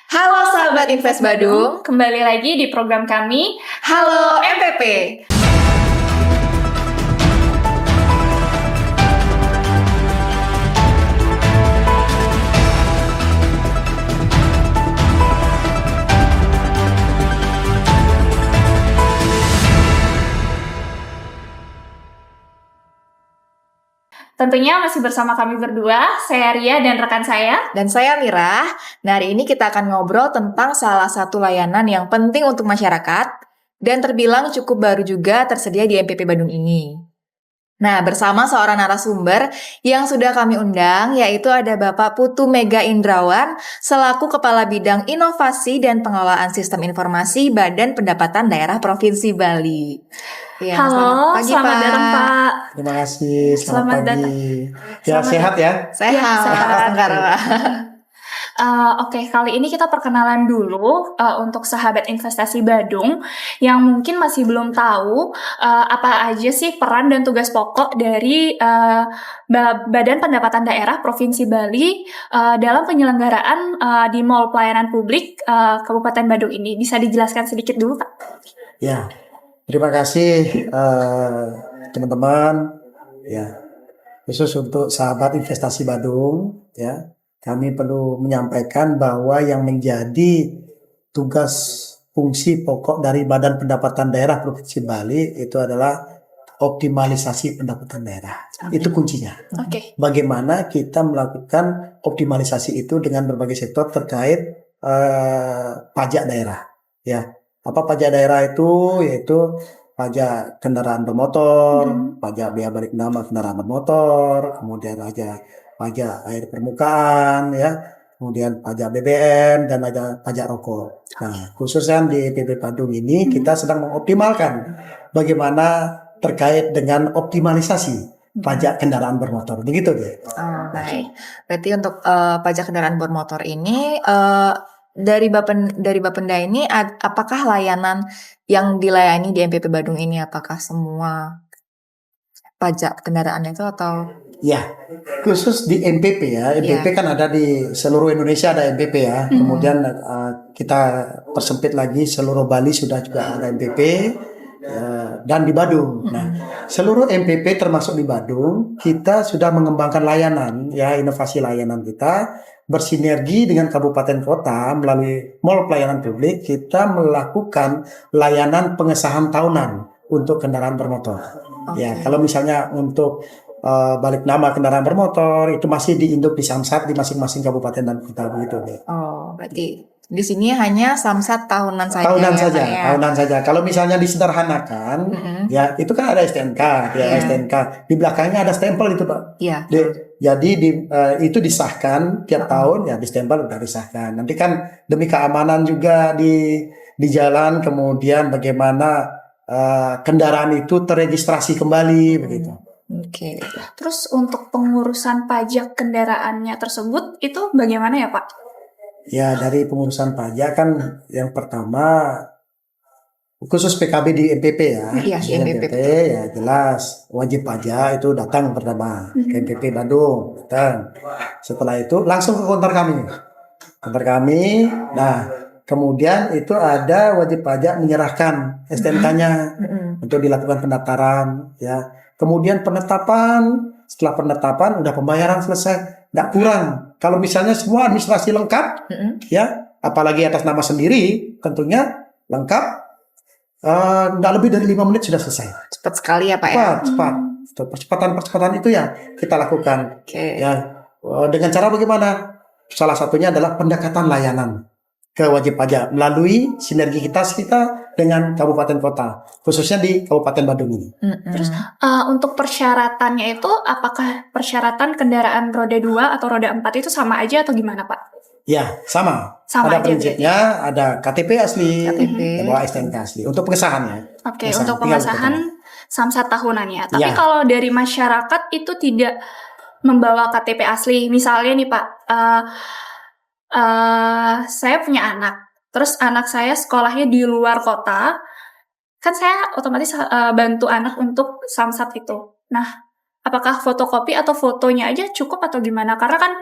Halo sahabat Invest Badung, Kembali lagi di program kami halo MPP. Tentunya masih bersama kami berdua, saya Ria dan rekan saya. Dan saya Mira. Nah, hari ini kita akan ngobrol tentang salah satu layanan yang penting untuk masyarakat dan terbilang cukup baru juga tersedia di MPP Badung ini. Nah, bersama seorang narasumber yang sudah kami undang, yaitu ada Bapak Putu Mega Indrawan, selaku Kepala Bidang Inovasi dan Pengelolaan Sistem Informasi Badan Pendapatan Daerah Provinsi Bali. Ya, Halo, selamat datang Pak. Terima kasih, Selamat selamat pagi. Ya, Selamat sehat ya? Sehat. Ya, sehat. Enggak. Oke, kali ini kita perkenalan dulu untuk sahabat investasi Badung yang mungkin masih belum tahu apa aja sih peran dan tugas pokok dari Badan Pendapatan Daerah Provinsi Bali dalam penyelenggaraan di Mall Pelayanan Publik Kabupaten Badung ini. Bisa dijelaskan sedikit dulu, Pak? Ya, terima kasih teman-teman. Ya, khusus untuk sahabat investasi Badung, ya, kami perlu menyampaikan bahwa yang menjadi tugas fungsi pokok dari Badan Pendapatan Daerah Provinsi Bali itu adalah optimalisasi pendapatan daerah. Itu kuncinya. Oke. Bagaimana kita melakukan optimalisasi itu dengan berbagai sektor terkait pajak daerah. Ya, apa pajak daerah itu? Yaitu pajak kendaraan bermotor, pajak biaya balik nama kendaraan bermotor, kemudian pajak air permukaan, ya, kemudian pajak BBM dan ada pajak rokok. Nah, khususnya di PP Badung ini kita sedang mengoptimalkan bagaimana terkait dengan optimalisasi pajak kendaraan bermotor, begitu deh. Oh, baik. Berarti untuk pajak kendaraan bermotor ini dari Bapenda ini apakah layanan yang dilayani di MPP Badung ini apakah semua pajak kendaraan itu atau? Ya, khusus di MPP ya. MPP kan ada di seluruh Indonesia ada MPP ya. Kemudian kita persempit lagi seluruh Bali sudah juga ada MPP dan di Badung. Nah, seluruh MPP termasuk di Badung kita sudah mengembangkan layanan ya, inovasi layanan kita bersinergi dengan kabupaten kota melalui Mall Pelayanan Publik kita melakukan layanan pengesahan tahunan untuk kendaraan bermotor. Ya, kalau misalnya untuk balik nama kendaraan bermotor itu masih diinduk di Samsat di masing-masing kabupaten dan kota begitu. Oh, berarti di sini hanya samsat tahunan saja. Tahunan saja. Kalau misalnya disederhanakan, ya itu kan ada STNK, ya STNK. Di belakangnya ada stempel itu, Pak. Iya. Jadi itu disahkan tiap tahun, ya di stempel udah disahkan. Nanti kan demi keamanan juga di jalan, kemudian bagaimana kendaraan itu terregistrasi kembali begitu. Oke. Terus untuk pengurusan pajak kendaraannya tersebut itu bagaimana ya, Pak? Ya, dari pengurusan pajak kan yang pertama khusus PKB di MPP ya. Iya, di MPP. Ya jelas wajib pajak itu datang pertama ke MPP Bandung, datang. Setelah itu langsung ke kantor kami. Kantor kami. Nah, kemudian itu ada wajib pajak menyerahkan STNK-nya untuk dilakukan pendaftaran ya. Kemudian penetapan, setelah penetapan udah pembayaran selesai, nggak kurang. Kalau misalnya semua administrasi lengkap, ya, apalagi atas nama sendiri, tentunya lengkap, nggak lebih dari 5 menit sudah selesai. Cepat sekali ya Pak ya? Cepat. Percepatan itu ya kita lakukan. Oke. Ya, dengan cara bagaimana? Salah satunya adalah pendekatan layanan ke wajib pajak melalui sinergi kita dengan kabupaten kota, khususnya di Kabupaten Badung ini. Terus untuk persyaratannya itu apakah persyaratan kendaraan roda 2 atau roda 4 itu sama aja atau gimana, Pak? Ya, sama Sama ada aja prinsipnya, ada KTP asli, KTP. bawa STNK asli untuk pengesahannya. Oke, untuk pengesahan samsat tahunannya. Tapi Ya. kalau dari masyarakat itu tidak membawa KTP asli, misalnya nih Pak, saya punya anak, terus anak saya sekolahnya di luar kota, kan saya otomatis bantu anak untuk samsat itu. Nah, apakah fotokopi atau fotonya aja cukup atau gimana? Karena kan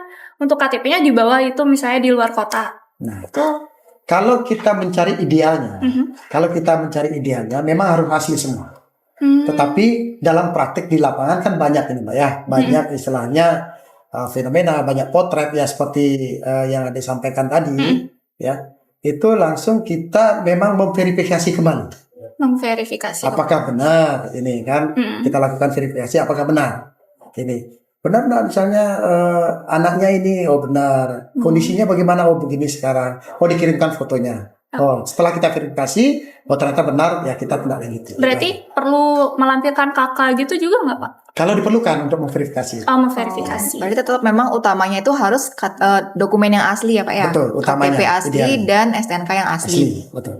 untuk KTP-nya dibawa itu misalnya di luar kota. Nah, kalau kita mencari idealnya, memang harus asli semua. Tetapi dalam praktik di lapangan kan banyak ini Mbak ya, banyak istilahnya fenomena, banyak potret ya seperti yang disampaikan tadi, ya itu langsung kita memang memverifikasi kembali. Memverifikasi. Apakah benar ini kan? Kita lakukan verifikasi apakah benar ini. Benar nggak misalnya anaknya ini, oh benar. Kondisinya bagaimana? Oh begini sekarang. Oh dikirimkan fotonya. Oh setelah kita verifikasi, oh ternyata benar ya kita tindak lanjuti. Berarti perlu melampirkan kakak gitu juga nggak Pak? Kalau diperlukan untuk memverifikasi. Oh memverifikasi. Berarti tetap memang utamanya itu harus dokumen yang asli ya Pak ya? Betul, utamanya. KTP asli idealnya. dan STNK yang asli. Betul.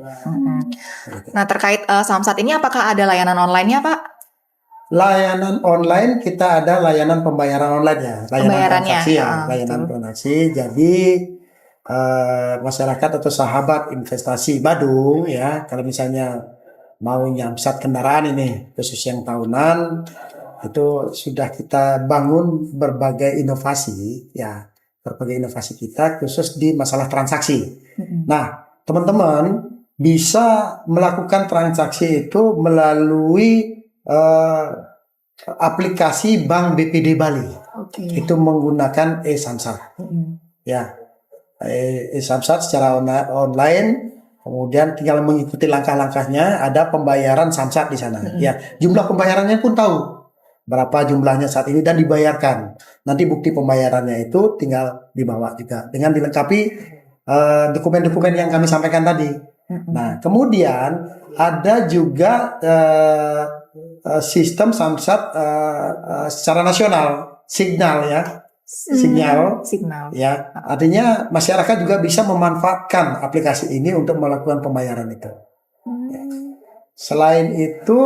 Nah terkait Samsat ini apakah ada layanan online-nya Pak? Layanan online kita ada layanan pembayaran online ya, layanan transaksi ya, layanan transaksi. Jadi masyarakat atau sahabat investasi Badung ya, kalau misalnya mau nyamsat kendaraan ini khusus yang tahunan, itu sudah kita bangun berbagai inovasi ya, berbagai inovasi kita khusus di masalah transaksi. Nah teman-teman bisa melakukan transaksi itu melalui aplikasi Bank BPD Bali. Itu menggunakan e-Samsat. Ya, e-Samsat secara online, kemudian tinggal mengikuti langkah-langkahnya. Ada pembayaran Samsat di sana. Ya, jumlah pembayarannya pun tahu berapa jumlahnya saat ini dan dibayarkan. Nanti bukti pembayarannya itu tinggal dibawa juga dengan dilengkapi dokumen-dokumen yang kami sampaikan tadi. Nah, kemudian ada juga sistem Samsat secara nasional, signal ya, signal ya, artinya masyarakat juga bisa memanfaatkan aplikasi ini untuk melakukan pembayaran itu. Selain itu,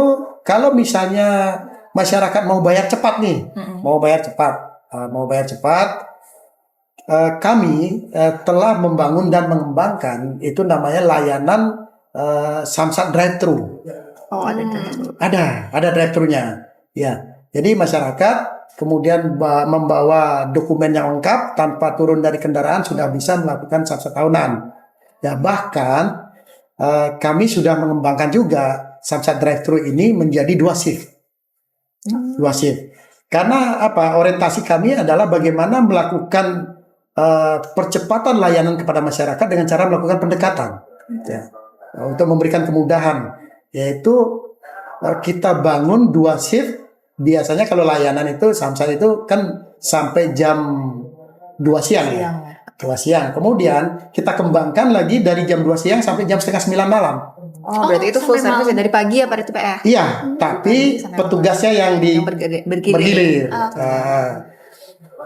kalau misalnya masyarakat mau bayar cepat nih, mau bayar cepat, kami telah membangun dan mengembangkan itu namanya layanan Samsat drive-thru. Oh ada drive-thru. Ada drive-thru-nya. Ya, jadi masyarakat kemudian membawa dokumen yang lengkap tanpa turun dari kendaraan sudah bisa melakukan Samsat tahunan. Ya bahkan kami sudah mengembangkan juga Samsat drive-thru ini menjadi 2 shift. 2 shift. Karena apa? Orientasi kami adalah bagaimana melakukan percepatan layanan kepada masyarakat dengan cara melakukan pendekatan ya, untuk memberikan kemudahan, yaitu kita bangun 2 shift. Biasanya kalau layanan itu Samsat itu kan sampai jam 2 siang ya. 2 siang. Kemudian kita kembangkan lagi dari jam 2 siang sampai jam setengah 9 malam. Oh, berarti itu full service dari pagi ya Pak itu Pak ya? Iya, tapi petugasnya yang bergilir.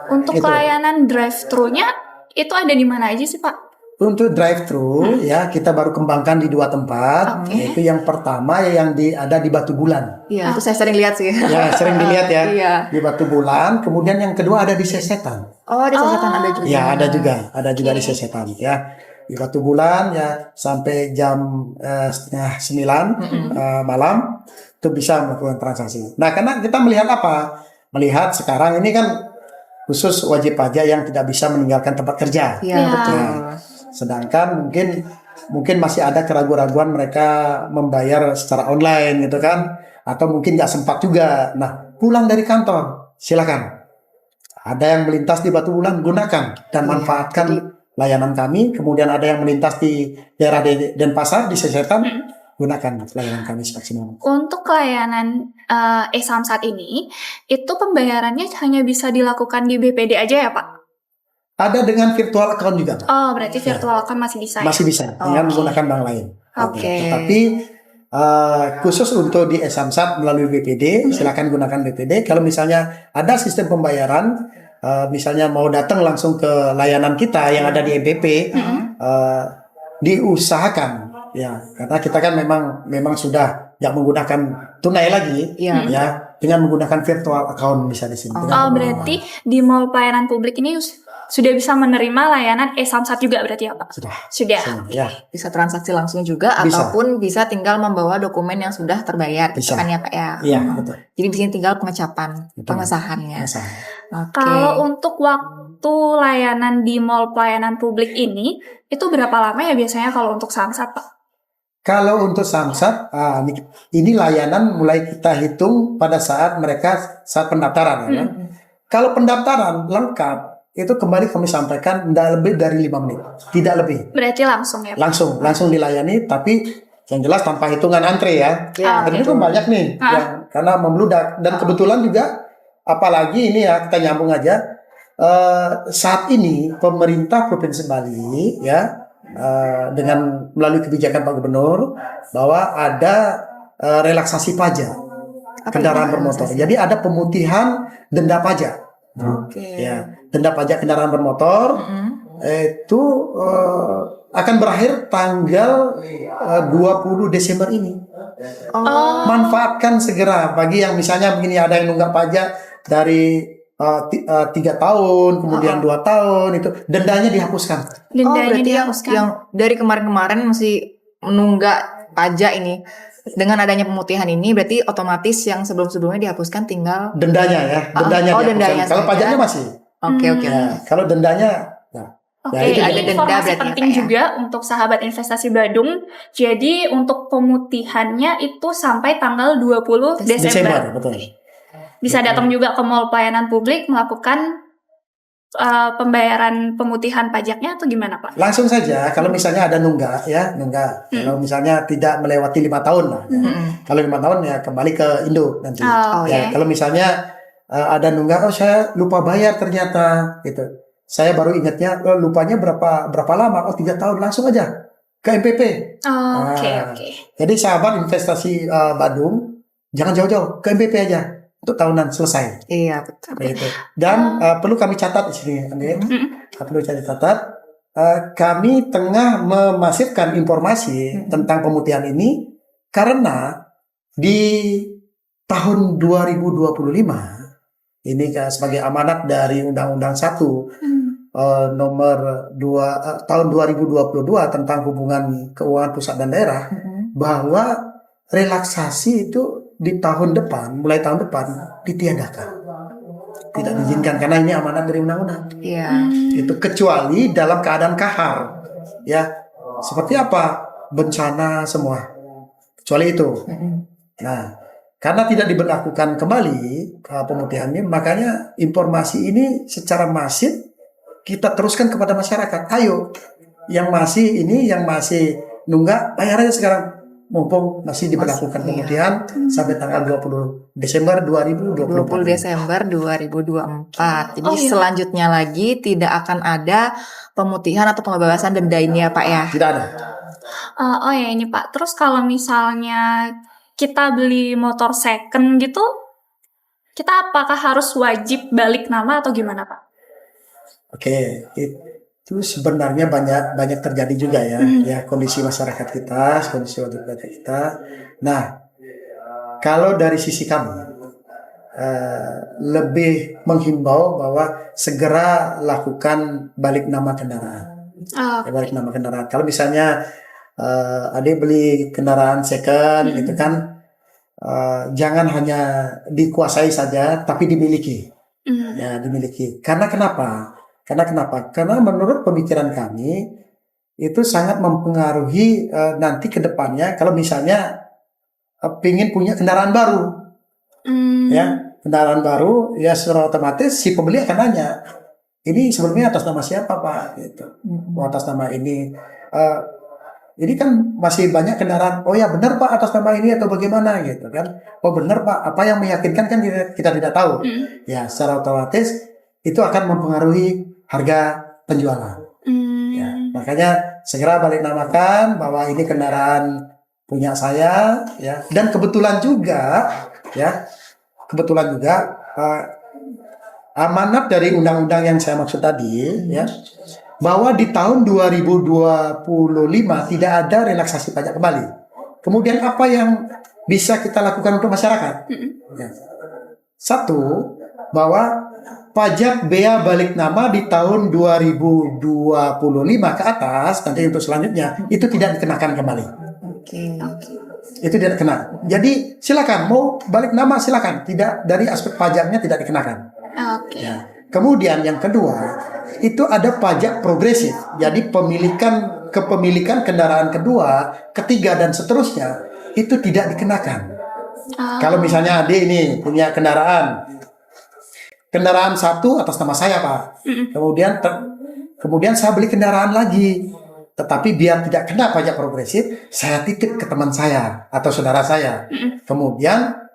Untuk layanan drive-thru-nya itu ada di mana aja sih Pak? Untuk drive-thru ya kita baru kembangkan di 2 tempat. Yaitu yang pertama yang ada di Batu Bulan. Iya, itu saya sering lihat sih. Ya, sering dilihat ya. Iya. Di Batu Bulan. Kemudian yang kedua ada di Sesetan. Oh, di Sesetan ada juga. Ya, ada juga di Sesetan ya. Di Batu Bulan ya sampai jam setengah 9 malam itu bisa melakukan transaksi. Nah, karena kita melihat apa? Melihat sekarang ini kan khusus wajib pajak yang tidak bisa meninggalkan tempat kerja. Iya, betul. Nah, sedangkan mungkin masih ada keraguan-keraguan mereka membayar secara online gitu kan, atau mungkin nggak sempat juga. Nah, pulang dari kantor silakan. Ada yang melintas di Batu Bulan, gunakan dan manfaatkan layanan kami. Kemudian ada yang melintas di daerah Denpasar di Sesetan, gunakan layanan kami semaksimal. Untuk layanan e-Samsat ini, itu pembayarannya hanya bisa dilakukan di BPD aja ya Pak? Ada dengan virtual account juga. Oh, berarti virtual account masih bisa ya? Masih bisa, dengan menggunakan bank lain. Oke. Tetapi khusus untuk di e-Samsat melalui BPD, silakan gunakan BPD. Kalau misalnya ada sistem pembayaran, misalnya mau datang langsung ke layanan kita yang ada di MPP, diusahakan ya, karena kita kan memang sudah nggak menggunakan tunai lagi, ya, dengan menggunakan virtual account bisa di sini. Berarti di mall pelayanan publik ini sudah bisa menerima layanan e-Samsat juga berarti ya Pak? Sudah. Ya. Bisa transaksi langsung juga ataupun bisa tinggal membawa dokumen yang sudah terbayar gitu kan ya Pak ya? Iya, betul. Jadi di sini tinggal pengecapan, pengesahannya. Kalau untuk waktu itu layanan di mall pelayanan publik ini itu berapa lama ya biasanya kalau untuk Samsat, Pak? Kalau untuk Samsat, ini layanan mulai kita hitung pada saat pendaftaran. Ya. Kalau pendaftaran lengkap, itu kembali kami sampaikan tidak lebih dari 5 menit, tidak lebih. Berarti langsung ya, Pak? Langsung dilayani, tapi yang jelas tanpa hitungan antre ya. Dan itu kan banyak nih, karena membludak. Dan kebetulan juga, apalagi ini ya kita nyambung aja, saat ini pemerintah Provinsi Bali ya dengan melalui kebijakan Pak Gubernur bahwa ada relaksasi pajak kendaraan bermotor. Jadi ada pemutihan denda pajak. Ya, denda pajak kendaraan bermotor itu akan berakhir tanggal 20 Desember ini. Manfaatkan segera bagi yang misalnya begini, ada yang nunggak pajak dari 3 tahun, kemudian 2 tahun, itu dendanya dihapuskan. Berarti yang dari kemarin-kemarin masih menunggak pajak ini, dengan adanya pemutihan ini berarti otomatis yang sebelum-sebelumnya dihapuskan, tinggal dendanya ya, dihapuskan. Dendanya kalau pajaknya masih. Oke. Ya, kalau dendanya, Oke, ada denda informasi berarti penting juga untuk sahabat investasi Badung. Jadi untuk pemutihannya itu sampai tanggal 20 Desember. Betul. Bisa datang juga ke mall pelayanan publik melakukan pembayaran pemutihan pajaknya atau gimana, Pak? Langsung saja, kalau misalnya ada nunggak. Kalau misalnya tidak melewati 5 tahun lah. Kalau 5 tahun ya kembali ke induk nanti. Kalau misalnya ada nunggak, saya lupa bayar ternyata, gitu. Saya baru ingatnya, lupanya berapa lama? 3 tahun, langsung aja ke MPP. Oke. Jadi sahabat investasi Badung, jangan jauh-jauh, ke MPP aja. Untuk tahunan selesai. Iya, betul. Gitu. Dan perlu kami catat di sini, perlu catat. Kami tengah memasifkan informasi tentang pemutihan ini karena di tahun 2025 ini sebagai amanat dari Undang-Undang 1 nomor 2 tahun 2022 tentang hubungan keuangan pusat dan daerah, bahwa relaksasi itu di tahun depan, mulai tahun depan ditiadakan, tidak diizinkan karena ini amanat dari undang-undang. Itu kecuali dalam keadaan kahar, ya seperti apa, bencana semua, kecuali itu. Nah, karena tidak diberlakukan kembali pemutihannya, makanya informasi ini secara masif kita teruskan kepada masyarakat. Ayo, yang masih nunggak, bayar aja sekarang. Mumpung masih diberlakukan pemutihan sampai tanggal 20 Desember 2024. 20 Desember 2024. Jadi selanjutnya lagi tidak akan ada pemutihan atau pembebasan denda ini ya, Pak ya? Tidak ada. Ini Pak. Terus kalau misalnya kita beli motor second gitu, kita apakah harus wajib balik nama atau gimana, Pak? Oke, itu sebenarnya banyak terjadi juga ya kondisi masyarakat kita, kondisi warga kita. Nah, kalau dari sisi kami lebih menghimbau bahwa segera lakukan balik nama kendaraan. Balik nama kendaraan. Kalau misalnya adik beli kendaraan second gitu kan, jangan hanya dikuasai saja, tapi dimiliki. Ya, dimiliki. Karena kenapa? Karena menurut pemikiran kami itu sangat mempengaruhi nanti ke depannya kalau misalnya pingin punya kendaraan baru. Ya, kendaraan baru ya secara otomatis si pembeli akan nanya, ini sebelumnya atas nama siapa, Pak? Gitu. Atas nama ini. Ini kan masih banyak kendaraan. Oh ya benar, Pak, atas nama ini atau bagaimana gitu kan? Oh benar, Pak. Apa yang meyakinkan kan kita tidak tahu. Ya, secara otomatis itu akan mempengaruhi harga penjualan. Ya, makanya segera balik namakan bahwa ini kendaraan punya saya, ya. Dan kebetulan juga amanat dari undang-undang yang saya maksud tadi, ya, bahwa di tahun 2025 tidak ada relaksasi pajak kembali. Kemudian apa yang bisa kita lakukan untuk masyarakat? Ya. Satu, bahwa pajak bea balik nama di tahun 2025 ke atas, nanti untuk selanjutnya, itu tidak dikenakan kembali. Itu tidak kena. Jadi silakan, mau balik nama silakan. Tidak, dari aspek pajaknya tidak dikenakan. Ya. Kemudian yang kedua, itu ada pajak progresif. Jadi kepemilikan kendaraan kedua, ketiga dan seterusnya itu tidak dikenakan. Kalau misalnya Ade ini punya kendaraan satu atas nama saya, Pak. Kemudian saya beli kendaraan lagi. Tetapi biar tidak kena pajak progresif, saya titip ke teman saya atau saudara saya. Kemudian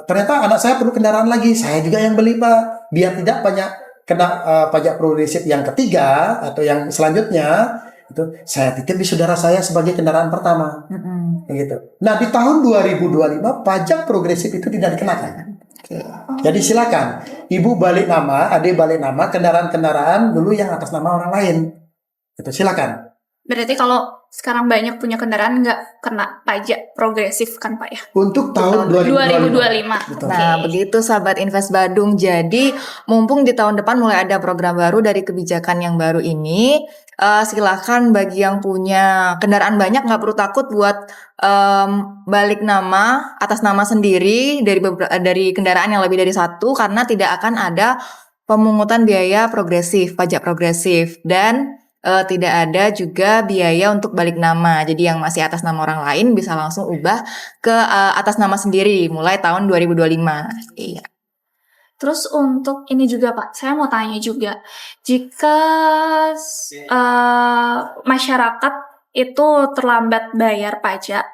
ternyata anak saya perlu kendaraan lagi, saya juga yang beli, Pak. Biar tidak banyak kena pajak progresif yang ketiga atau yang selanjutnya, itu saya titip di saudara saya sebagai kendaraan pertama. Gitu. Nah, di tahun 2025 pajak progresif itu tidak dikenakan. Jadi silakan ibu balik nama, adik balik nama kendaraan-kendaraan dulu yang atas nama orang lain. Itu silakan. Berarti kalau sekarang banyak punya kendaraan nggak kena pajak progresif kan Pak ya? Untuk tahun 2025. Betul. Nah, begitu sahabat Invest Badung. Jadi, mumpung di tahun depan mulai ada program baru dari kebijakan yang baru ini, silakan bagi yang punya kendaraan banyak nggak perlu takut buat balik nama atas nama sendiri dari kendaraan yang lebih dari satu, karena tidak akan ada pemungutan biaya progresif, pajak progresif, dan tidak ada juga biaya untuk balik nama. Jadi yang masih atas nama orang lain bisa langsung ubah ke atas nama sendiri mulai tahun 2025. Iya. Terus untuk ini juga Pak, saya mau tanya juga, jika masyarakat itu terlambat bayar pajak,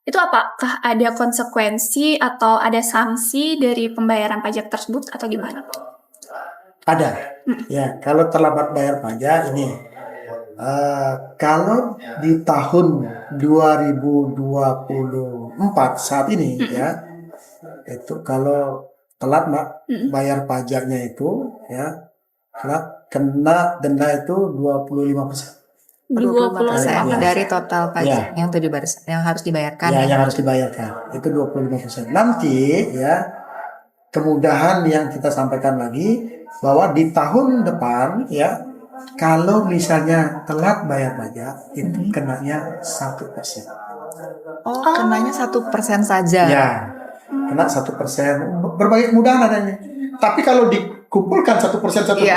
itu apakah ada konsekuensi atau ada sanksi dari pembayaran pajak tersebut atau gimana? Ada. Ya, kalau terlambat bayar pajak ini, kalau di tahun 2024 saat ini ya, itu kalau telat Mbak bayar pajaknya itu ya, kena denda itu 25%. 25% Ya. dari total pajak yang harus dibayarkan. Ya, yang harus dibayarkan. Itu 25%. Nanti ya, kemudahan yang kita sampaikan lagi bahwa di tahun depan ya, kalau misalnya telat bayar pajak itu kenanya 1%. Oh, kenanya 1% saja. Ya, kena 1%. Berbagai kemudahan adanya. Tapi kalau dikumpulkan 1% sampai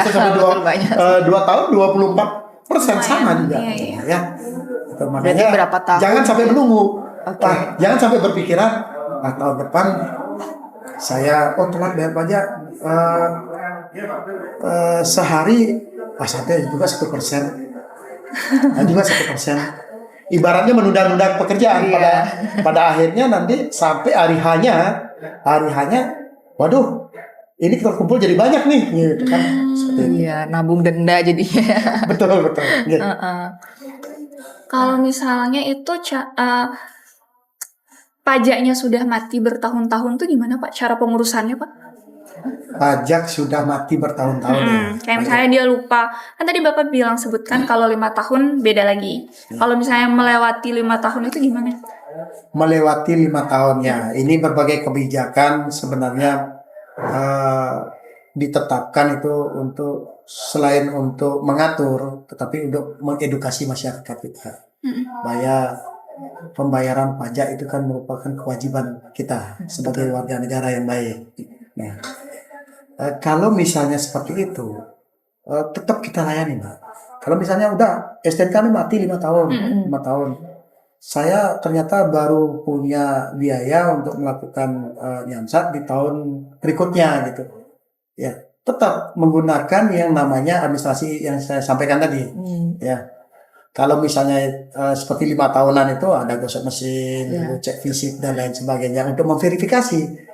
dua tahun 24% sama juga. Iya. Ya. Berarti berapa tahun? Jangan sampai menunggu. Okay. Jangan sampai berpikiran tahun depan saya telat bayar pajak sehari pasarnya juga 1%. Nah, juga 1%. Ibaratnya menunda-nunda pekerjaan. Pada akhirnya nanti sampai hari hanya waduh, ini kita kumpul jadi banyak nih, gitu kan. Iya, nabung denda jadinya. Betul. Gitu. Kalau misalnya itu pajaknya sudah mati bertahun-tahun tuh gimana Pak cara pengurusannya Pak? Pajak sudah mati bertahun-tahun. Kayak misalnya dia lupa, kan tadi Bapak sebutkan kalau 5 tahun beda lagi. Kalau misalnya melewati 5 tahun itu gimana? Melewati 5 tahun ya, ini berbagai kebijakan sebenarnya ditetapkan itu untuk selain untuk mengatur, tetapi untuk mengedukasi masyarakat kita. Pembayaran pajak itu kan merupakan kewajiban kita sebagai warga negara yang baik. Nah, kalau misalnya seperti itu, tetap kita layani, Mbak. Kalau misalnya udah STNK ini mati 5 tahun, 5 tahun, saya ternyata baru punya biaya untuk melakukan nyansat di tahun berikutnya gitu. Ya, tetap menggunakan yang namanya administrasi yang saya sampaikan tadi. Ya, kalau misalnya seperti 5 tahunan itu ada gosok mesin, cek fisik dan lain sebagainya untuk memverifikasi,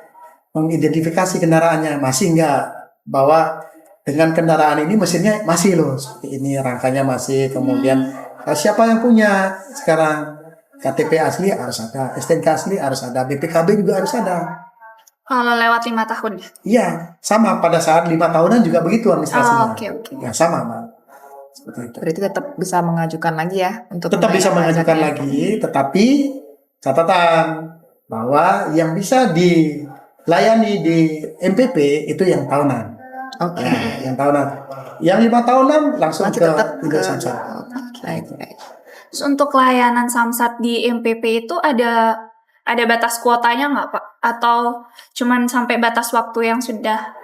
mengidentifikasi kendaraannya masih enggak, bahwa dengan kendaraan ini mesinnya masih loh seperti ini, rangkanya masih, kemudian siapa yang punya sekarang, KTP asli harus ada, STNK asli harus ada, BPKB juga harus ada. Kalau lewat 5 tahun ya? Iya, sama pada saat 5 tahunan juga begitu administrasinya. Oke. Ya sama, Mbak. Seperti itu. Berarti tetap bisa mengajukan lagi ya untuk tetap bisa mengajukan lagi, tetapi catatan bahwa yang bisa dilayani di MPP itu yang tahunan. Oke. Ya, yang tahunan. Yang 5 tahunan langsung masih tetap ke Samsat. Baik. Terus untuk layanan Samsat di MPP itu ada batas kuotanya nggak Pak? Atau cuman sampai batas waktu yang sudah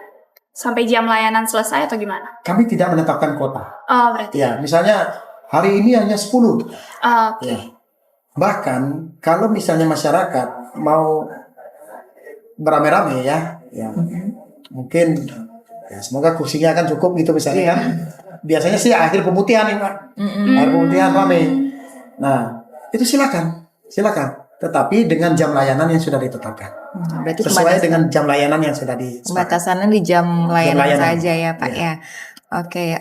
Sampai jam layanan selesai atau gimana? Kami tidak menetapkan kuota. Oh, berarti. Ya, misalnya hari ini hanya 10. Oke. Ya. Bahkan kalau misalnya masyarakat mau beramai-ramai ya mungkin ya semoga kursinya akan cukup gitu misalnya kan. Biasanya sih akhir pemutihan nih Pak. Akhir pemutihan ramai. Nah, itu silakan. Tetapi dengan jam layanan yang sudah ditetapkan. Berarti Sesuai dengan jam layanan yang sudah disepakati. pembatasannya di jam layanan saja ya Pak ya. Oke,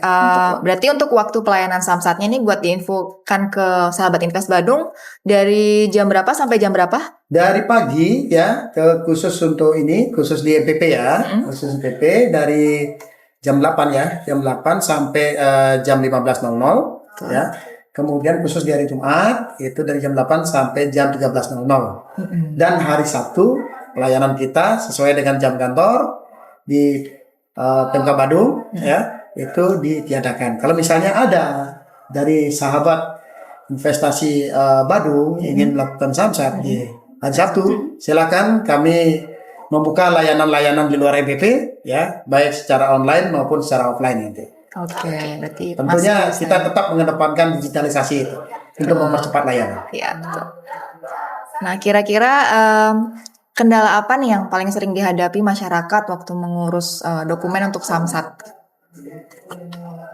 berarti untuk waktu pelayanan samsatnya ini buat diinfokan ke sahabat Invest Badung dari jam berapa sampai jam berapa? Dari pagi ya khusus untuk ini khusus di MPP ya, khusus MPP dari jam 8 ya, jam 8 sampai jam 15.00 ya. Kemudian khusus di hari Jumat itu dari jam 8 sampai jam 13.00. Dan hari Sabtu pelayanan kita sesuai dengan jam kantor di Pemkab Badung ya itu ditiadakan. Kalau misalnya ada dari sahabat investasi Badung ingin melakukan samsat di hari Sabtu, silakan kami membuka layanan-layanan di luar MPP ya, baik secara online maupun secara offline nanti. Oke, berarti Tentunya kita tetap mengedepankan digitalisasi itu untuk mempercepat layanan. ya betul. Nah, kira-kira kendala apa nih yang paling sering dihadapi masyarakat waktu mengurus dokumen untuk samsat?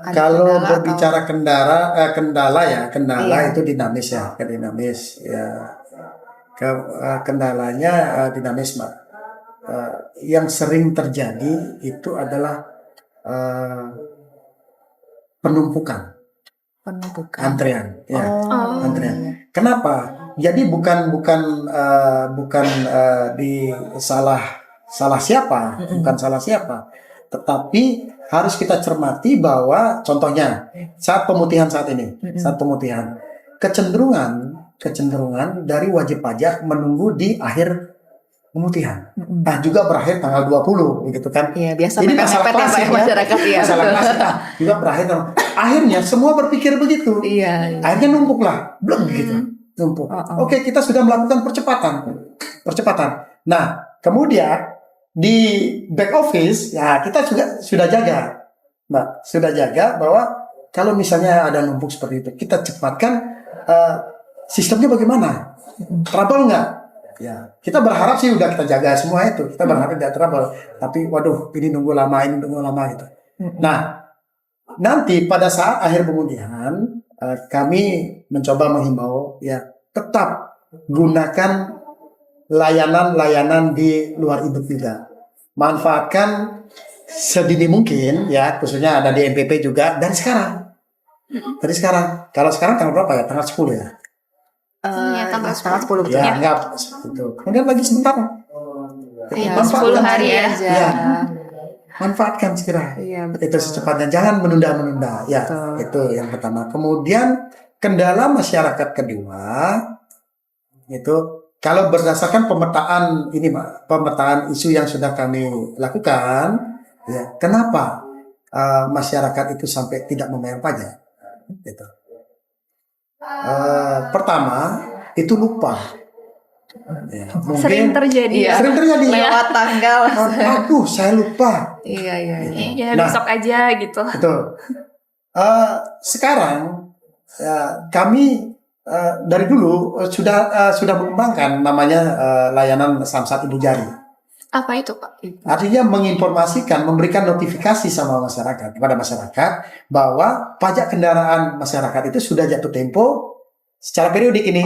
Ada Kalau kendala berbicara kendala Iya. itu dinamis ya, dinamis ya. Kendalanya dinamis, Mbak. Yang sering terjadi itu adalah penumpukan, antrean, ya, antrean. Kenapa? Jadi bukan di salah siapa, bukan salah siapa, tetapi harus kita cermati bahwa contohnya saat pemutihan saat ini, saat pemutihan, kecenderungan dari wajib pajak menunggu di akhir pemutihan. Nah, juga berakhir tanggal 20 begitu kan. Iya, biasa Jadi mepet-mepet masalah ya, Pak, klasik ya, masyarakat, iya, Masalah betul. klasik juga berakhir. Akhirnya semua berpikir begitu. Iya. Akhirnya numpuk lah, belum gitu. Numpuk. Oke, kita sudah melakukan percepatan. Nah, kemudian di back office ya kita juga sudah jaga. Mbak, sudah jaga bahwa kalau misalnya ada numpuk seperti itu, kita cepatkan sistemnya bagaimana? Trouble nggak? Ya, kita berharap sih udah kita jaga semua itu. Kita berharap tidak trouble. Tapi waduh, ini nunggu lama gitu. Nah, nanti pada saat akhir pemutihan kami mencoba menghimbau ya tetap gunakan layanan-layanan di luar IBEK juga. Manfaatkan sedini mungkin ya, khususnya ada di MPP juga dari sekarang. Kalau sekarang tanggal berapa ya? Tanggal 10 ya? Tanggal Tanggal 10 betul. Ya, enggak itu. Kemudian lagi sebentar. Iya, Manfaatkan 10 hari hari ya. aja. Ya. Manfaatkan segera. Iya, Itu secepatnya, jangan menunda-menunda. Ya, itu yang pertama. Kemudian kendala masyarakat kedua itu kalau berdasarkan pemetaan ini, Pak, pemetaan isu yang sudah kami lakukan, ya, kenapa masyarakat itu sampai tidak membayar pajak? Gitu. Pertama, itu lupa. Ya, Sering terjadi. sering terjadi. Lewat tanggal. Aduh, saya lupa. Iya. Ya, Nah. besok aja gitu. Betul. Sekarang kami dari dulu sudah mengembangkan namanya layanan Samsat Ibu Jari. Apa itu, Pak? Artinya menginformasikan, memberikan notifikasi sama masyarakat kepada masyarakat bahwa pajak kendaraan masyarakat itu sudah jatuh tempo secara periodik ini.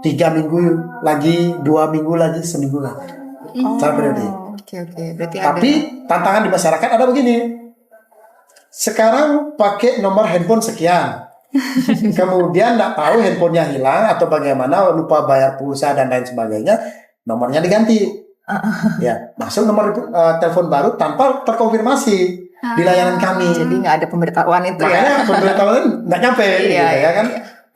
3 minggu lagi, 2 minggu lagi, seminggu lagi. Secara periodik. Oke. Berarti Tapi tantangan di masyarakat ada begini. Sekarang pakai nomor handphone sekian. Kemudian nggak tahu handphonenya hilang atau bagaimana, lupa bayar pulsa dan lain sebagainya, nomornya diganti. Ya, masuk nomor telepon baru tanpa terkonfirmasi di layanan kami. jadi nggak ada pemberitahuan itu Makanya ya. pemberitahuan nggak nyampe, gitu, Iya. ya kan?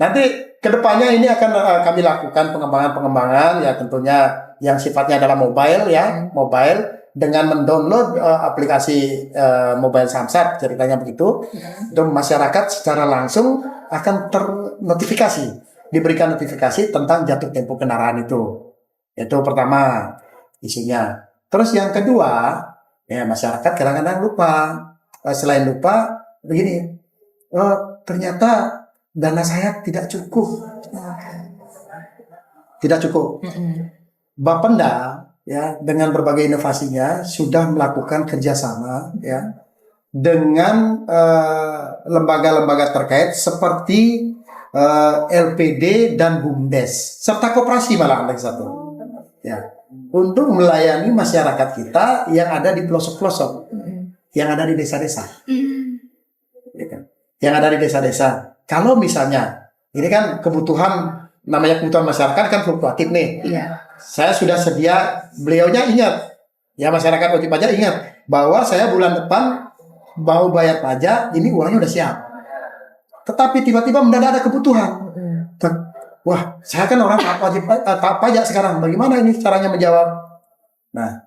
Nanti kedepannya ini akan kami lakukan pengembangan ya tentunya yang sifatnya adalah mobile ya, mobile dengan mendownload aplikasi mobile Samsat ceritanya begitu, dan masyarakat secara langsung akan ternotifikasi, diberikan notifikasi tentang jatuh tempo kendaraan itu. Itu pertama isunya. Terus yang kedua, Ya masyarakat kadang-kadang lupa. Selain lupa, begini, ternyata dana saya tidak cukup. Tidak cukup. Bapenda ya dengan berbagai inovasinya sudah melakukan kerjasama ya dengan lembaga-lembaga terkait seperti LPD dan BUMDes serta koperasi malah ada satu ya untuk melayani masyarakat kita yang ada di pelosok-pelosok, yang ada di desa-desa, ya kan? Yang ada di desa-desa. Kalau misalnya ini kan kebutuhan, namanya kebutuhan masyarakat kan fluktuatif nih. Iya. Saya sudah sedia, beliaunya ingat, ya masyarakat wajib pajak ingat bahwa saya bulan depan mau bayar pajak, ini uangnya udah siap. Tetapi tiba-tiba mendadak ada kebutuhan. Wah, saya kan orang wajib pajak sekarang, bagaimana ini caranya menjawab? Nah,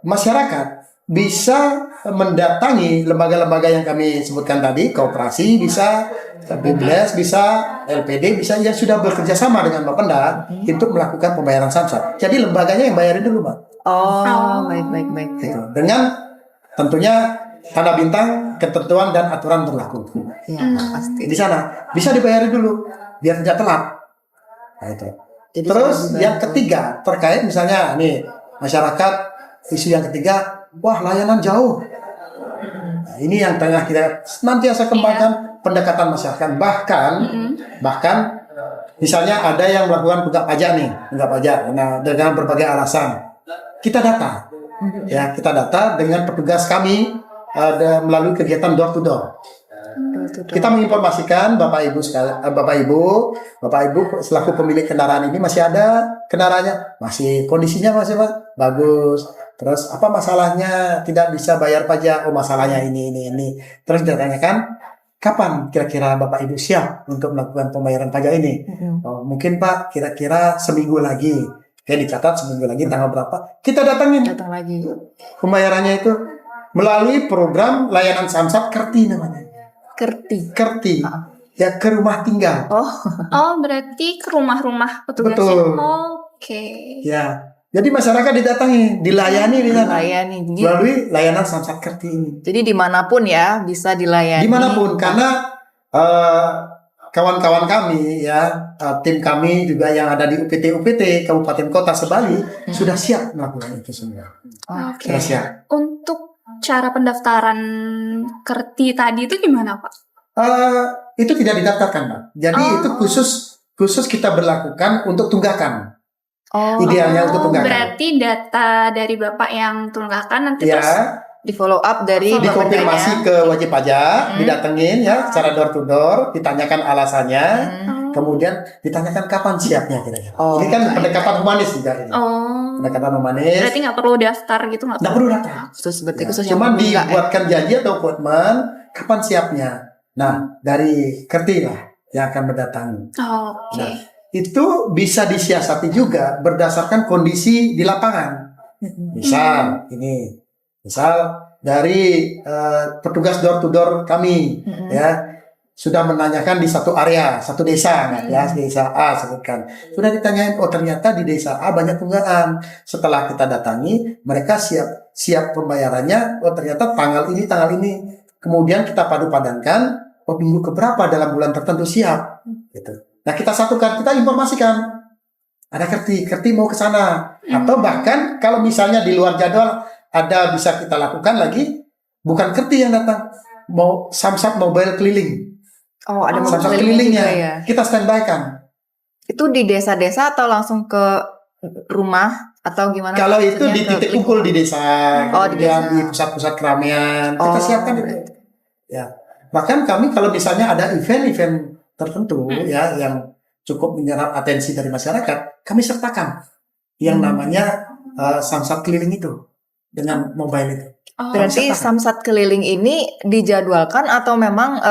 masyarakat bisa mendatangi lembaga-lembaga yang kami sebutkan tadi, koperasi bisa, BUMDes bisa, LPD bisa, yang sudah bekerja sama dengan Bapenda untuk melakukan pembayaran samsat. Jadi lembaganya yang bayarin dulu, Mbak. Oh, baik. Gitu. Dengan tentunya tanda bintang, ketentuan dan aturan berlaku. Iya, pasti. Di sana bisa dibayarin dulu biar tidak telat. Nah, itu. Jadi Terus sudah yang dibantu. ketiga terkait misalnya nih masyarakat, isu yang ketiga, wah layanan jauh. Nah, ini yang tengah kita senantiasa kembangkan pendekatan masyarakat. Bahkan misalnya ada yang melakukan tunggak pajak nih, tunggak pajak. Nah, dengan berbagai alasan kita data, ya kita data dengan petugas kami melalui kegiatan door to door. Kita menginformasikan Bapak Ibu selaku pemilik kendaraan ini masih ada kendaraannya, masih kondisinya masih bagus. Terus apa masalahnya tidak bisa bayar pajak? Oh masalahnya ini. Terus ditanyakan kapan kira-kira Bapak Ibu siap untuk melakukan pembayaran pajak ini? Oh, mungkin Pak kira-kira seminggu lagi. Oke, dicatat seminggu lagi tanggal berapa? Kita datang lagi. Pembayarannya itu melalui program layanan samsat Kerti namanya. Kerti. Ya ke rumah tinggal. Oh, berarti ke rumah-rumah petugasnya. Betul. Oke. Ya. Jadi masyarakat didatangi, dilayani di sana. Melalui layanan samsat Kerti ini. Jadi dimanapun ya bisa dilayani. Dimanapun, karena kawan-kawan kami ya, tim kami juga yang ada di UPT Kabupaten Kota Sebali sudah siap melakukan itu semua. Oke. Sudah siap. Untuk cara pendaftaran Kerti tadi itu gimana, Pak? Itu tidak didaftarkan, Pak. Jadi itu khusus kita berlakukan untuk tunggakan. Idealnya untuk tunggakan. Berarti data dari Bapak yang tunggakan nanti Ya, terus di follow up dari dikonfirmasi ke wajib pajak, didatengin ya secara door to door, ditanyakan alasannya, kemudian ditanyakan kapan siapnya kira-kira. Ini kan pendekatan humanis juga ini. Pendekatan humanis. Berarti nggak perlu daftar gitu, nggak Nggak perlu daftar. khusus Cuman yang dibuatkan janji atau komitmen kapan siapnya. Nah, dari Kerti lah yang akan mendatangi. Oke. Nah, itu bisa disiasati juga berdasarkan kondisi di lapangan. Misal dari petugas door to door kami ya sudah menanyakan di satu area, satu desa ya, desa A sebutkan. Sudah ditanyain, oh ternyata di desa A banyak tunggakan. Setelah kita datangi, mereka siap pembayarannya. Oh ternyata tanggal ini. Kemudian kita padu-padankan, oh minggu keberapa dalam bulan tertentu siap gitu. Nah kita satukan, kita informasikan ada Kerti mau ke sana, atau bahkan kalau misalnya di luar jadwal ada bisa kita lakukan lagi, bukan Kerti yang datang, mau samsat mobile keliling. Oh, ada mobile samsat kelilingnya kelilingnya, kita standby kan. Itu di desa-desa atau langsung ke rumah atau gimana? Kalau itu di titik kumpul di desa, kemudian di pusat-pusat keramaian, kita siapkan itu. Ya, bahkan kami kalau misalnya ada event-event tertentu ya yang cukup menyerap atensi dari masyarakat, kami sertakan yang namanya samsat keliling itu dengan mobile itu. Berarti samsat keliling ini dijadwalkan atau memang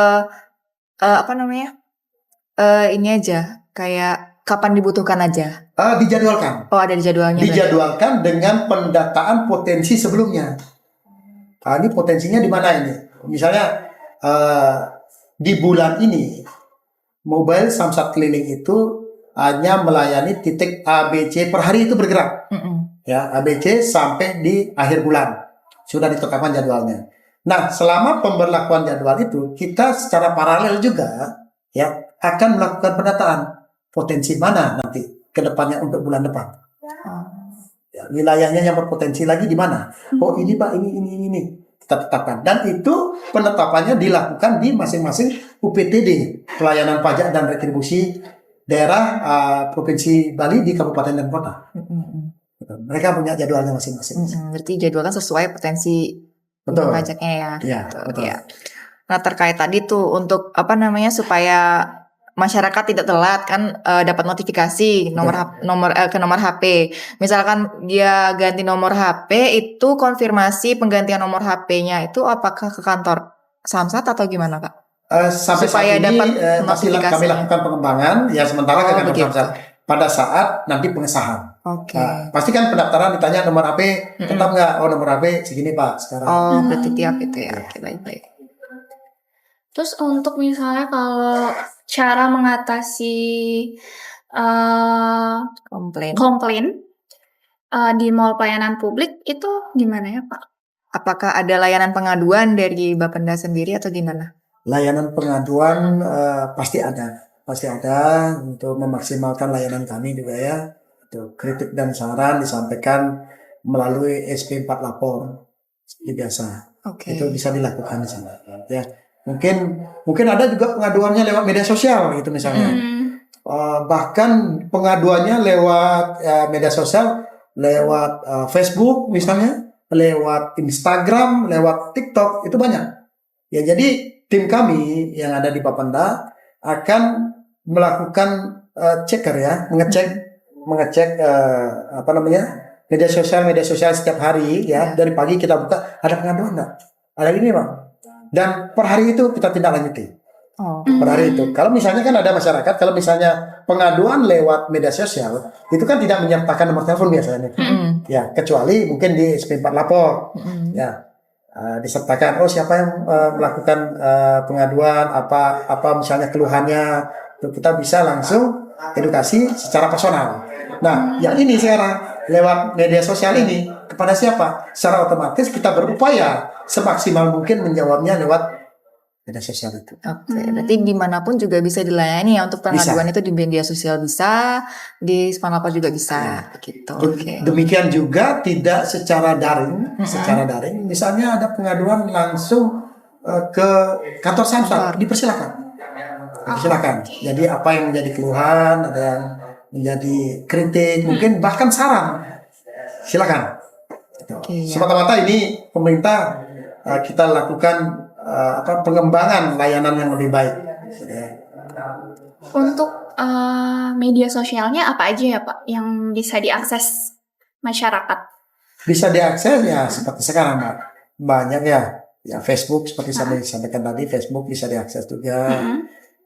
ini aja kayak kapan dibutuhkan aja? Dijadwalkan. Oh, ada dijadwalnya. Dijadwalkan dengan pendataan potensi sebelumnya. Ini potensinya di mana ini? Misalnya di bulan ini mobile samsat keliling itu hanya melayani titik A, B, C per hari itu bergerak. ya ABC sampai di akhir bulan sudah ditetapkan jadwalnya. Nah, selama pemberlakuan jadwal itu kita secara paralel juga ya akan melakukan pendataan potensi mana nanti ke depannya untuk bulan depan. Ya, wilayahnya yang berpotensi lagi di mana? Oh ini Pak, ini kita tetapkan. Dan itu penetapannya dilakukan di masing-masing UPTD, pelayanan pajak dan retribusi daerah Provinsi Bali di kabupaten dan kota. Mereka punya jadwalnya masing-masing. Berarti jadwalkan sesuai potensi Betul. pajaknya ya. Iya, Betul. Ya. Nah, terkait tadi tuh untuk supaya masyarakat tidak telat kan dapat notifikasi ke nomor HP. Misalkan dia ganti nomor HP, itu konfirmasi penggantian nomor HP-nya itu apakah ke kantor Samsat atau gimana, Kak? Sampai Supaya saat ini dapat masih kami notifikasinya. lakukan pengembangan ya sementara ke kantor begitu. Samsat pada saat nanti pengesahan. Oke. Pasti kan pendaftaran ditanya nomor HP tetap nggak? Oh nomor HP segini Pak sekarang. Oh, berarti tiap itu ya. Oke, baik-baik. Terus untuk misalnya kalau cara mengatasi komplain di mall pelayanan publik itu gimana ya Pak? Apakah ada layanan pengaduan dari Bapenda sendiri atau gimana? Layanan pengaduan pasti ada untuk memaksimalkan layanan kami juga ya. Itu kritik dan saran disampaikan melalui SP4 lapor seperti biasa. Oke. Itu bisa dilakukan di sana. Ya, mungkin ada juga pengaduannya lewat media sosial gitu misalnya. Bahkan pengaduannya lewat media sosial, lewat Facebook misalnya, lewat Instagram, lewat TikTok itu banyak. Ya jadi tim kami yang ada di Bapenda akan melakukan checker ya, mengecek media sosial setiap hari ya. Dari pagi kita buka ada pengaduan enggak? Ada ini Pak. Dan per hari itu kita tindak lanjuti. Per hari itu. Kalau misalnya kan ada masyarakat, kalau misalnya pengaduan lewat media sosial itu kan tidak menyertakan nomor telepon biasanya. Ya, kecuali mungkin di SP4 lapor. Ya. Disertakan siapa yang melakukan pengaduan apa misalnya keluhannya, itu kita bisa langsung edukasi secara personal. Nah, yang ini sekarang lewat media sosial ini kepada siapa? Secara otomatis kita berupaya semaksimal mungkin menjawabnya lewat media sosial itu. Oke, berarti dimanapun juga bisa dilayani ya untuk pengaduan itu di media sosial bisa, di Spanlapor juga bisa, gitu. Oke. Demikian juga tidak secara daring, misalnya ada pengaduan langsung ke kantor Samsat, dipersilakan. Jadi apa yang menjadi keluhan, ada yang menjadi kritik, mungkin bahkan saran, silakan. Oke, ya. Semata-mata ini pemerintah kita lakukan pengembangan layanan yang lebih baik. Untuk media sosialnya apa aja ya Pak yang bisa diakses masyarakat? Bisa diakses ya seperti sekarang Mbak. Banyak ya Facebook seperti saya sampaikan tadi, Facebook bisa diakses juga.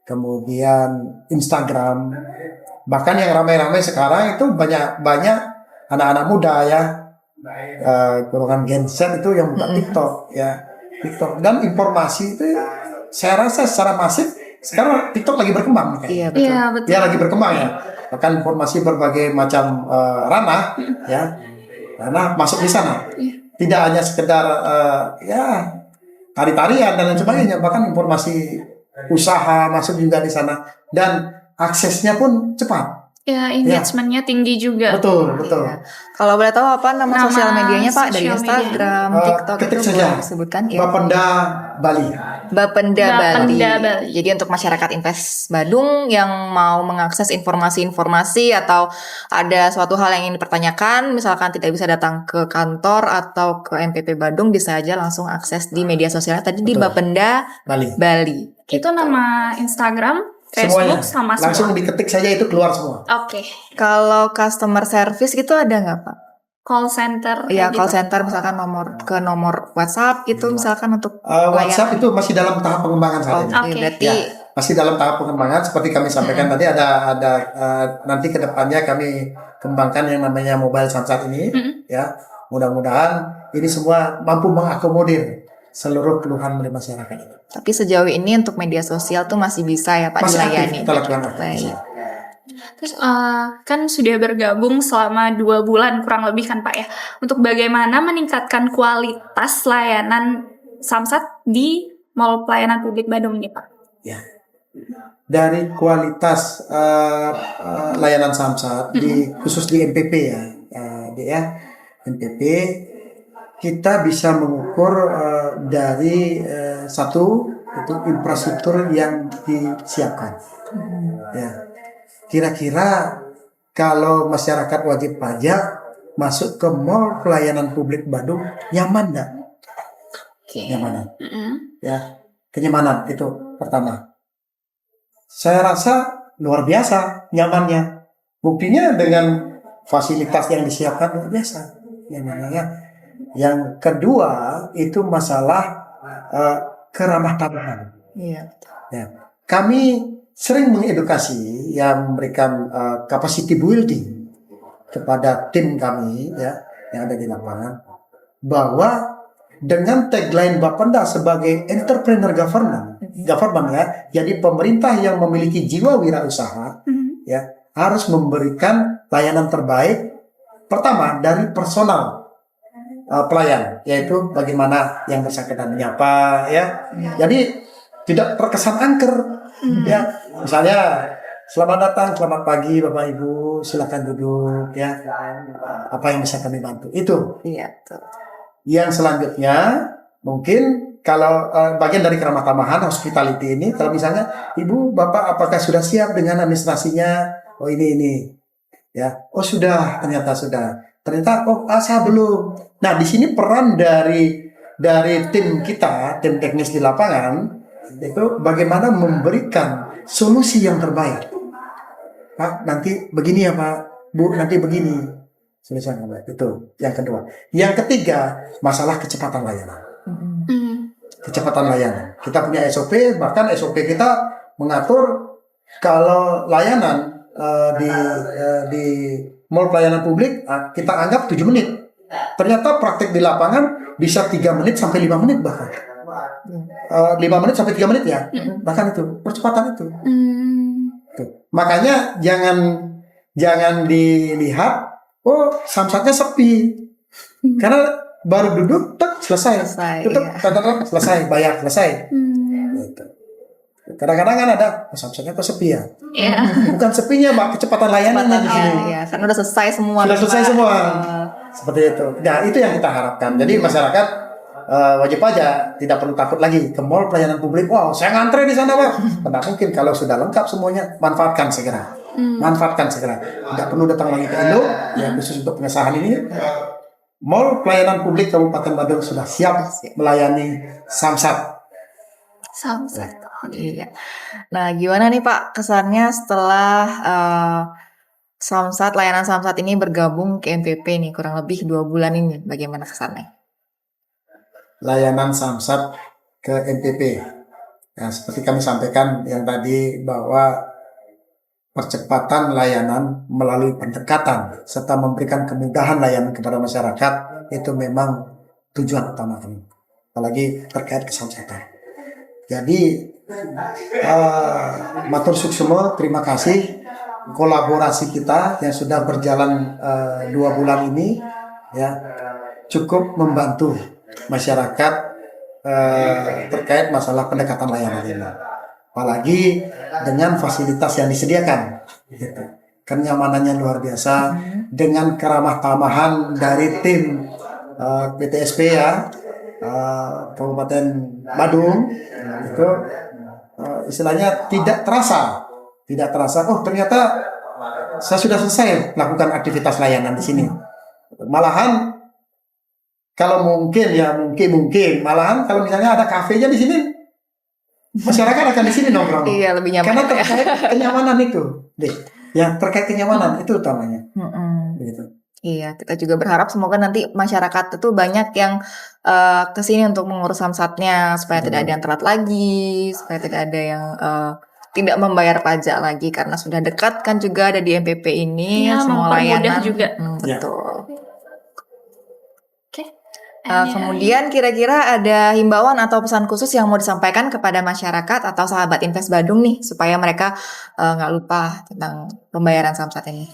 Kemudian Instagram. Bahkan yang ramai-ramai sekarang itu banyak anak-anak muda ya. Golongan Gen Z itu yang buka TikTok ya. TikTok dan informasi itu saya rasa secara masif sekarang TikTok lagi berkembang. Iya betul. Iya betul. Ya lagi berkembang ya. Bahkan informasi berbagai macam ranah ya. Ranah masuk di sana. Tidak hanya sekedar tari-tarian dan lain sebagainya, bahkan informasi usaha masuk juga di sana dan aksesnya pun cepat. Ya, engagement-nya tinggi juga. Betul. Ya. Kalau boleh tahu apa nama sosial medianya Pak? Dari sosial Instagram, TikTok ketik itu saja. boleh disebutkan ya. Bapenda Bali. Bapenda Bali. Bali. Jadi untuk masyarakat Invest Badung yang mau mengakses informasi-informasi atau ada suatu hal yang ingin dipertanyakan, misalkan tidak bisa datang ke kantor atau ke MPP Badung, bisa aja langsung akses di media sosialnya tadi di Bapenda Bali. Itu nama Instagram, Facebook semuanya. sama semua. Langsung diketik saja itu keluar semua. Oke. Kalau customer service gitu ada nggak Pak? Call center. Iya, kayak call gitu. center misalkan nomor WhatsApp gitu misalkan untuk WhatsApp itu masih dalam tahap pengembangan saat ini. Oke. Berarti Masih dalam tahap pengembangan seperti kami sampaikan tadi ada nanti ke depannya kami kembangkan yang namanya mobile Samsat ini ya. Mudah-mudahan ini semua mampu mengakomodir seluruh keluhan dari masyarakat ini. tapi sejauh ini untuk media sosial tuh masih bisa ya Pak Masih aktif dilayani. kita lakukan. Baik. Terus kan sudah bergabung selama 2 bulan kurang lebih kan Pak ya. Untuk bagaimana meningkatkan kualitas layanan Samsat di Mall Pelayanan Publik Badung nih Pak? Ya. Dari kualitas layanan Samsat khusus di MPP ya, MPP kita bisa mengukur dari satu itu infrastruktur yang disiapkan. Ya. Kira-kira kalau masyarakat wajib pajak masuk ke Mall Pelayanan Publik Badung nyaman nggak? Nyamanan. Ya, kenyamanan itu pertama. Saya rasa luar biasa nyamannya. Buktinya dengan fasilitas yang disiapkan luar biasa nyamannya. Yang kedua itu masalah keramah tamahan. Iya. Ya. Kami sering mengedukasi yang memberikan capacity building kepada tim kami ya yang ada di lapangan bahwa dengan tagline Bapenda sebagai entrepreneur government ya, jadi pemerintah yang memiliki jiwa wirausaha ya harus memberikan layanan terbaik pertama dari personal pelayan, yaitu bagaimana yang bersangkutan menyapa ya. Jadi tidak terkesan angker ya. Misalnya selamat datang, selamat pagi Bapak Ibu, silakan duduk ya. Apa yang bisa kami bantu? Itu. Iya, betul. Yang selanjutnya mungkin kalau bagian dari keramah tamahan hospitality ini, kalau misalnya Ibu Bapak apakah sudah siap dengan administrasinya? Oh ini ya. Oh sudah, ternyata sudah. Ternyata saya belum. Nah, di sini peran dari tim kita, tim teknis di lapangan itu bagaimana memberikan solusi yang terbaik. Pak, nanti begini ya Pak. Bu, nanti begini. Solusi yang terbaik. Itu yang kedua. Yang ketiga, masalah kecepatan layanan. Kecepatan layanan. Kita punya SOP, bahkan SOP kita mengatur kalau layanan di Mall Pelayanan Publik kita anggap 7 menit. Ternyata praktek di lapangan bisa 3 menit sampai 5 menit bahkan. 5 menit sampai 3 menit ya. Bahkan itu, percepatan itu. Tuh. Makanya jangan dilihat Samsatnya sepi. Karena baru duduk selesai. Tutup iya. Selesai, bayar selesai. Gitu. Kadang-kadang kan ada Samsatnya kok sepi ya. Bukan sepinya Mbak, kecepatan layanannya di sini. Iya, karena udah selesai semua. Sudah selesai semua. Seperti itu. Nah, itu yang kita harapkan. Jadi masyarakat wajib aja tidak perlu takut lagi ke Mall Pelayanan Publik. Wow, saya ngantre di sana Pak. Tidak mungkin kalau sudah lengkap semuanya, manfaatkan segera. Manfaatkan segera. Tidak perlu datang lagi ke Indo ya, khusus untuk pengesahan ini. Mall Pelayanan Publik Kabupaten Badung sudah siap melayani Samsat. Samsat. Iya. Nah, gimana nih Pak kesannya setelah layanan Samsat ini bergabung ke MPP nih kurang lebih 2 bulan ini, bagaimana kesannya? Layanan Samsat ke MPP. Ya, seperti kami sampaikan yang tadi bahwa percepatan layanan melalui pendekatan serta memberikan kemudahan layanan kepada masyarakat itu memang tujuan utama kami. Apalagi terkait kesamsatan. Jadi matur suksema, terima kasih kolaborasi kita yang sudah berjalan 2 bulan ini ya cukup membantu masyarakat terkait masalah pendekatan layanan ini. Apalagi dengan fasilitas yang disediakan, gitu. Kenyamanannya luar biasa dengan keramah tamahan dari tim PTSP ya Kabupaten Badung itu istilahnya tidak terasa. Oh ternyata saya sudah selesai melakukan aktivitas layanan di sini. Malahan kalau mungkin malahan kalau misalnya ada kafenya di sini, masyarakat akan di sini nongkrong. Iya, lebih nyaman. Karena terkait kenyamanan itu, yang terkait kenyamanan itu utamanya. Begitu. Iya, kita juga berharap semoga nanti masyarakat itu banyak yang ke sini untuk mengurus Samsatnya supaya tidak ada yang telat lagi, supaya tidak ada yang tidak membayar pajak lagi karena sudah dekat kan juga ada di MPP ini ya, semua layanan juga. Betul. Kemudian kira-kira ada himbauan atau pesan khusus yang mau disampaikan kepada masyarakat atau sahabat Invest Badung nih supaya mereka nggak lupa tentang pembayaran samsat ini.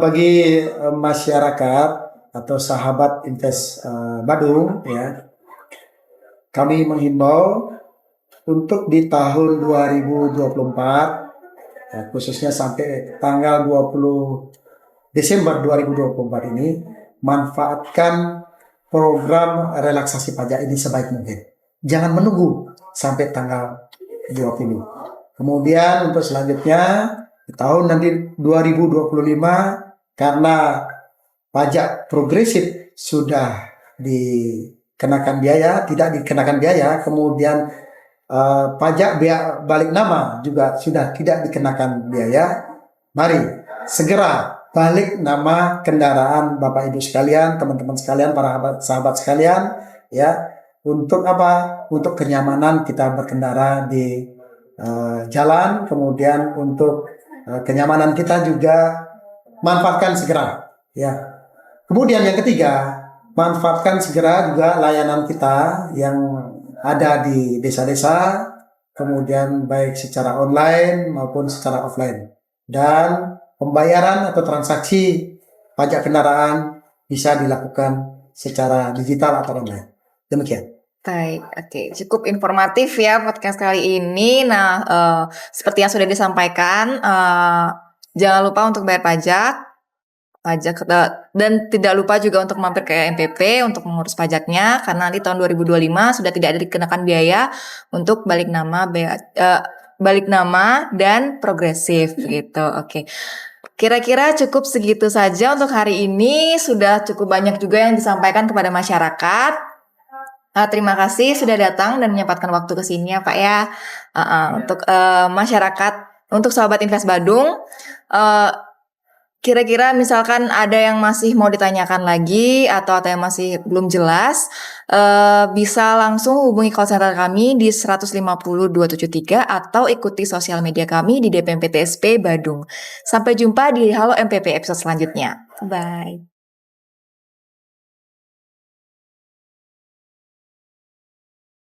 Bagi masyarakat atau sahabat Invest Badung ya, kami menghimbau untuk di tahun 2024 ya, khususnya sampai tanggal 20 Desember 2024 ini, manfaatkan program relaksasi pajak ini sebaik mungkin. Jangan menunggu sampai tanggal 20. Kemudian untuk selanjutnya di tahun nanti 2025, karena pajak progresif sudah dikenakan biaya, tidak dikenakan biaya, kemudian pajak balik nama juga sudah tidak dikenakan biaya. Mari segera balik nama kendaraan Bapak Ibu sekalian, teman-teman sekalian, para sahabat sekalian ya. Untuk apa? Untuk kenyamanan kita berkendara di jalan, kemudian untuk kenyamanan kita juga manfaatkan segera ya. Kemudian yang ketiga, manfaatkan segera juga layanan kita yang ada di desa-desa, kemudian baik secara online maupun secara offline. Dan pembayaran atau transaksi pajak kendaraan bisa dilakukan secara digital atau online. Demikian. Baik, oke. Cukup informatif ya podcast kali ini. Nah, seperti yang sudah disampaikan, jangan lupa untuk bayar pajak, dan tidak lupa juga untuk mampir ke MPP untuk mengurus pajaknya, karena nanti tahun 2025 sudah tidak ada dikenakan biaya untuk balik nama dan progresif gitu. Oke. Kira-kira cukup segitu saja untuk hari ini. Sudah cukup banyak juga yang disampaikan kepada masyarakat. Terima kasih sudah datang dan menyempatkan waktu ke sini ya Pak ya. Untuk masyarakat, untuk sahabat Invest Badung, kira-kira misalkan ada yang masih mau ditanyakan lagi atau yang masih belum jelas, bisa langsung hubungi call center kami di 150 273 atau ikuti sosial media kami di DPMP TSP Badung. Sampai jumpa di Halo MPP episode selanjutnya. Bye.